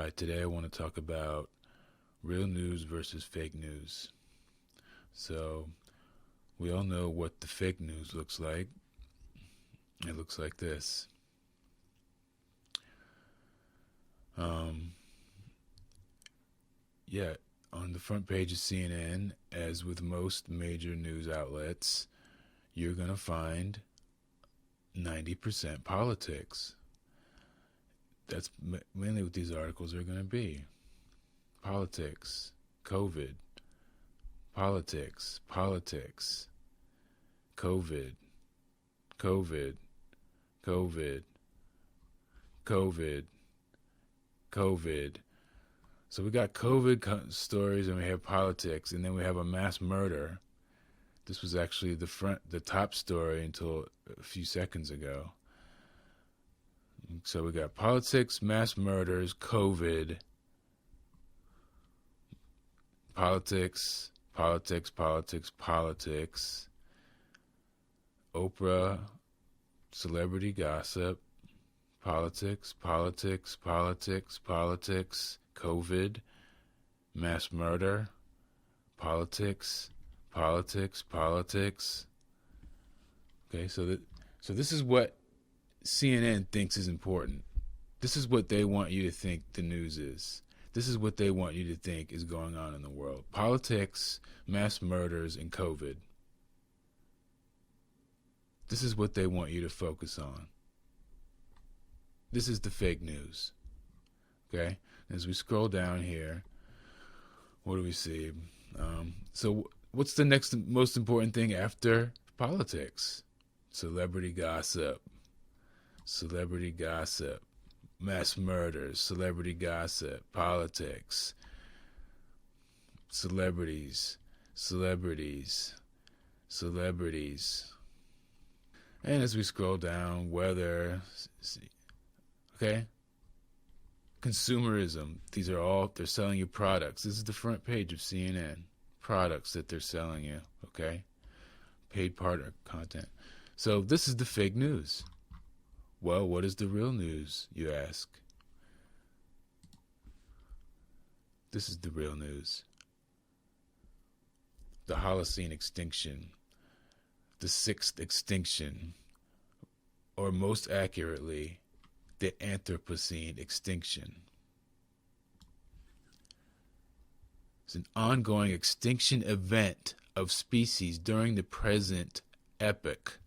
All right, today I want to talk about real news versus fake news. So, we all know what the fake news looks like. It looks like this. Um, yeah, on the front page of CNN, as with most major news outlets, you're going to find 90% politics. That's mainly what these articles are going to be. Politics, COVID, politics, COVID, COVID, COVID, COVID, COVID. So we got COVID stories, and we have politics, and then we have a mass murder. This was actually the top story until a few seconds ago. So we got politics, mass murders, COVID, politics, Oprah, celebrity gossip, politics, COVID, mass murder, politics. Okay, so this is what CNN thinks is important. This is what they want you to think the news is. This is what they want you to think is going on in the world. Politics, mass murders, and COVID. This is what they want you to focus on. This is the fake news. Okay? As we scroll down here, what do we see? So what's the next most important thing after politics? Celebrity gossip, mass murders, celebrity gossip, politics, celebrities. And as we scroll down, weather, okay? Consumerism. These are all, they're selling you products. This is the front page of CNN. Products that they're selling you, okay? Paid partner content. So this is the fake news. Well, what is the real news, you ask? This is the real news. The Holocene extinction. The sixth extinction. Or most accurately, the Anthropocene extinction. It's an ongoing extinction event of species during the present epoch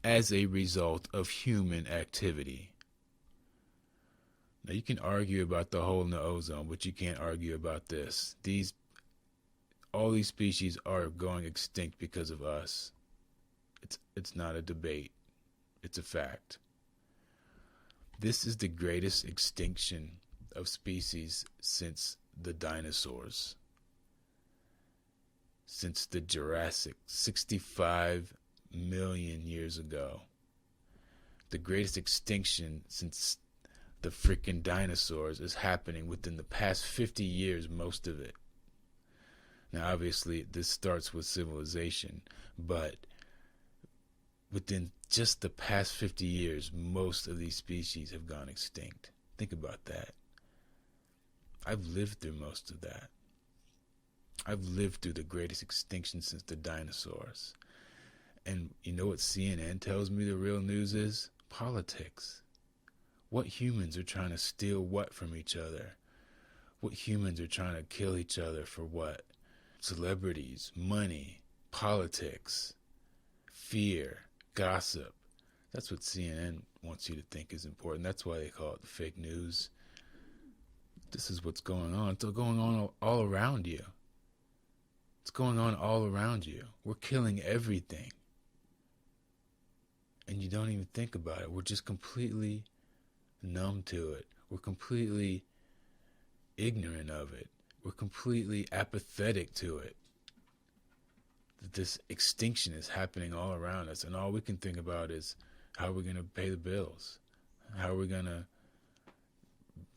as a result of human activity. Now you can argue about the hole in the ozone, but you can't argue about this. All these species are going extinct because of us. It's not a debate. It's a fact. This is the greatest extinction of species since the dinosaurs. Since the Jurassic, 65 million years ago. The greatest extinction since the freaking dinosaurs is happening within the past 50 years, most of it. Now, obviously, this starts with civilization, but within just the past 50 years, most of these species have gone extinct. Think about that. I've lived through most of that. I've lived through the greatest extinction since the dinosaurs. And you know what CNN tells me the real news is? Politics. What humans are trying to steal what from each other? What humans are trying to kill each other for what? Celebrities, money, politics, fear, gossip. That's what CNN wants you to think is important. That's why they call it the fake news. This is what's going on. It's going on all around you. It's going on all around you. We're killing everything. And you don't even think about it. We're just completely numb to it. We're completely ignorant of it. We're completely apathetic to it. That this extinction is happening all around us, and all we can think about is how we're going to pay the bills, how we're going to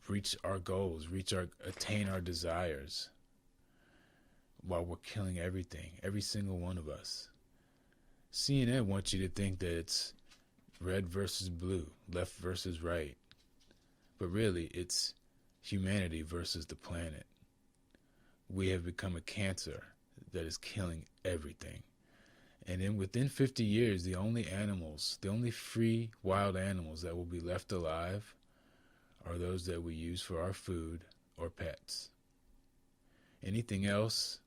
reach our goals, attain our desires, while we're killing everything, every single one of us. CNN wants you to think that it's red versus blue, left versus right. But really, it's humanity versus the planet. We have become a cancer that is killing everything. And then within 50 years, the only free wild animals that will be left alive are those that we use for our food or pets. Anything else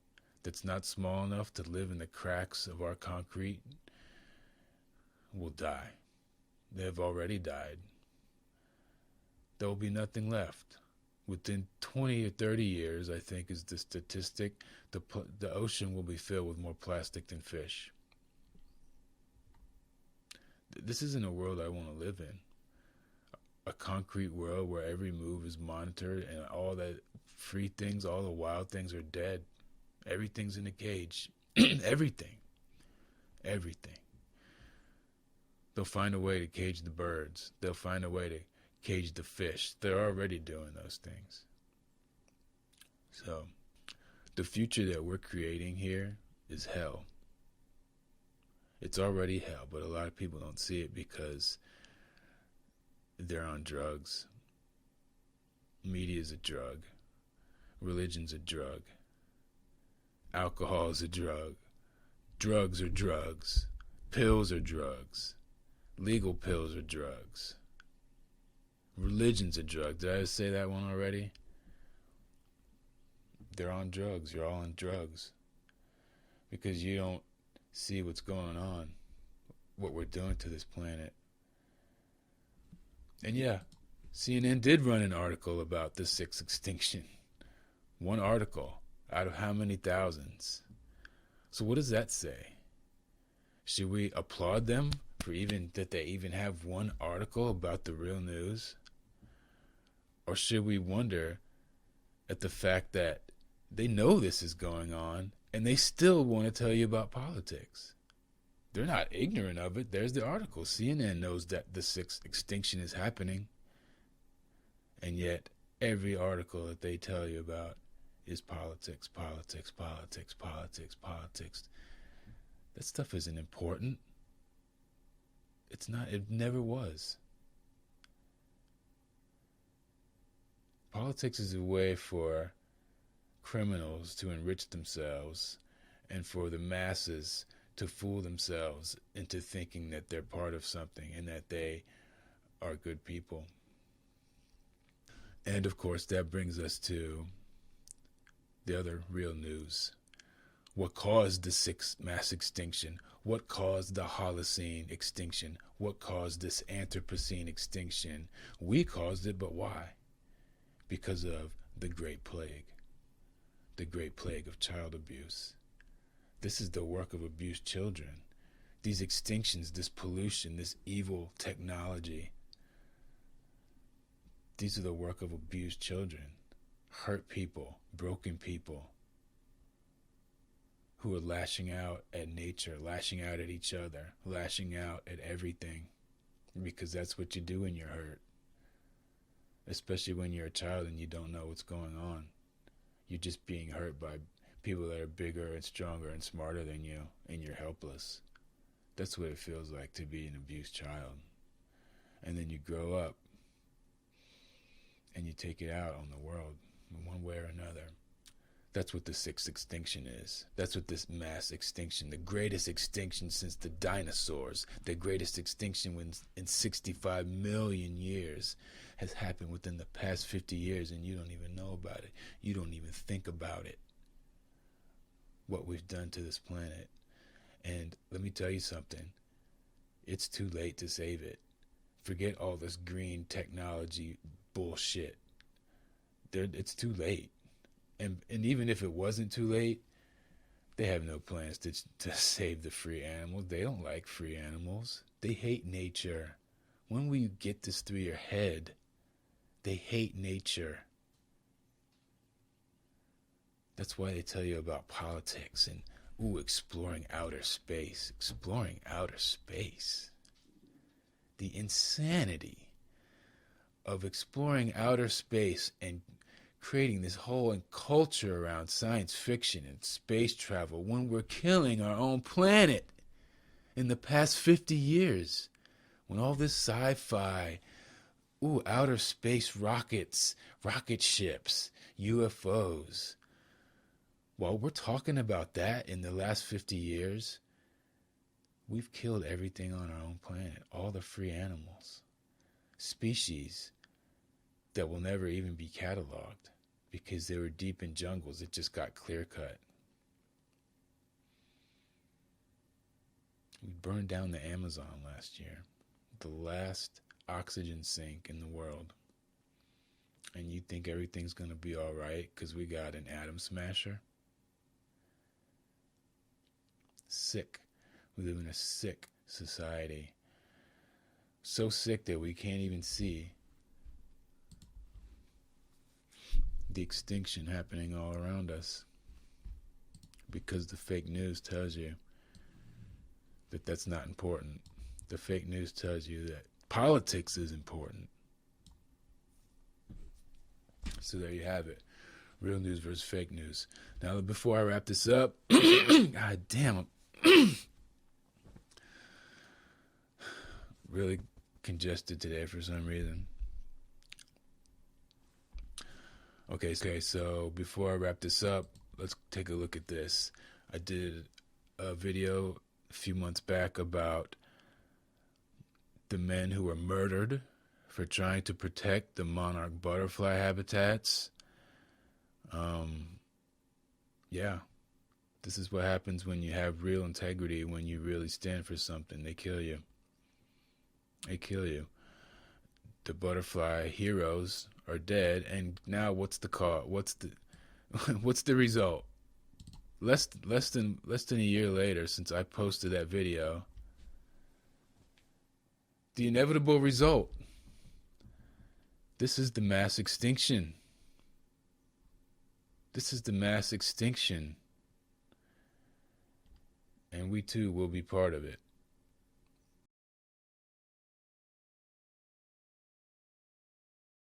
that's not small enough to live in the cracks of our concrete will die. They have already died. There will be nothing left. Within 20 or 30 years, I think is the statistic, the ocean will be filled with more plastic than fish. This isn't a world I want to live in. A concrete world where every move is monitored and all that free things, all the wild things are dead. Everything's in a cage. Everything. They'll find a way to cage the birds. They'll find a way to cage the fish. They're already doing those things. So, the future that we're creating here is hell. It's already hell, but a lot of people don't see it because they're on drugs. Media's a drug. Religion's a drug. Alcohol is a drug. Drugs are drugs. Pills are drugs. Legal pills are drugs. Religion's a drug. Did I say that one already? They're on drugs. You're all on drugs. Because you don't see what's going on, what we're doing to this planet. And yeah, CNN did run an article about the sixth extinction. One article out of how many thousands? So what does that say? Should we applaud them for that they even have one article about the real news? Or should we wonder at the fact that they know this is going on and they still want to tell you about politics? They're not ignorant of it. There's the article. CNN knows that the sixth extinction is happening. And yet, every article that they tell you about is politics, politics, politics, politics, politics. That stuff isn't important. It's not. It never was. Politics is a way for criminals to enrich themselves and for the masses to fool themselves into thinking that they're part of something and that they are good people. And of course, that brings us to the other real news. What caused the sixth mass extinction? What caused the Holocene extinction? What caused this Anthropocene extinction? We caused it, but why? Because of the Great Plague. The Great Plague of child abuse. This is the work of abused children. These extinctions, this pollution, this evil technology, these are the work of abused children. Hurt people, broken people who are lashing out at nature, lashing out at each other, lashing out at everything, because that's what you do when you're hurt. Especially when you're a child and you don't know what's going on. You're just being hurt by people that are bigger and stronger and smarter than you, and you're helpless. That's what it feels like to be an abused child. And then you grow up and you take it out on the world in one way or another. That's what the sixth extinction is. That's what this mass extinction, the greatest extinction since the dinosaurs, the greatest extinction in 65 million years has happened within the past 50 years, and you don't even know about it. You don't even think about it. What we've done to this planet. And let me tell you something. It's too late to save it. Forget all this green technology bullshit. It's too late. And even if it wasn't too late, they have no plans to save the free animals. They don't like free animals. They hate nature. When will you get this through your head? They hate nature. That's why they tell you about politics and, exploring outer space. Exploring outer space. The insanity of exploring outer space and creating this whole culture around science fiction and space travel when we're killing our own planet in the past 50 years. When all this sci-fi Ooh, outer space rockets, rocket ships, UFOs. While we're talking about that in the last 50 years, we've killed everything on our own planet, all the free animals, species that will never even be cataloged because they were deep in jungles that just got clear cut. We burned down the Amazon last year, the last oxygen sink in the world. And you think everything's going to be all right because we got an atom smasher? Sick. We live in a sick society. So sick that we can't even see the extinction happening all around us because the fake news tells you that that's not important. The fake news tells you that politics is important. So there you have it. Real news versus fake news. Now, before I wrap this up, God damn, I'm really congested today for some reason. Okay, so before I wrap this up, let's take a look at this. I did a video a few months back about the men who were murdered for trying to protect the monarch butterfly habitats. Yeah, this is what happens when you have real integrity, when you really stand for something. They kill you. They kill you. The butterfly heroes are dead, and now what's the cause? What's the result? Less than a year later since I posted that video, the inevitable result. This is the mass extinction. This is the mass extinction. And we too will be part of it.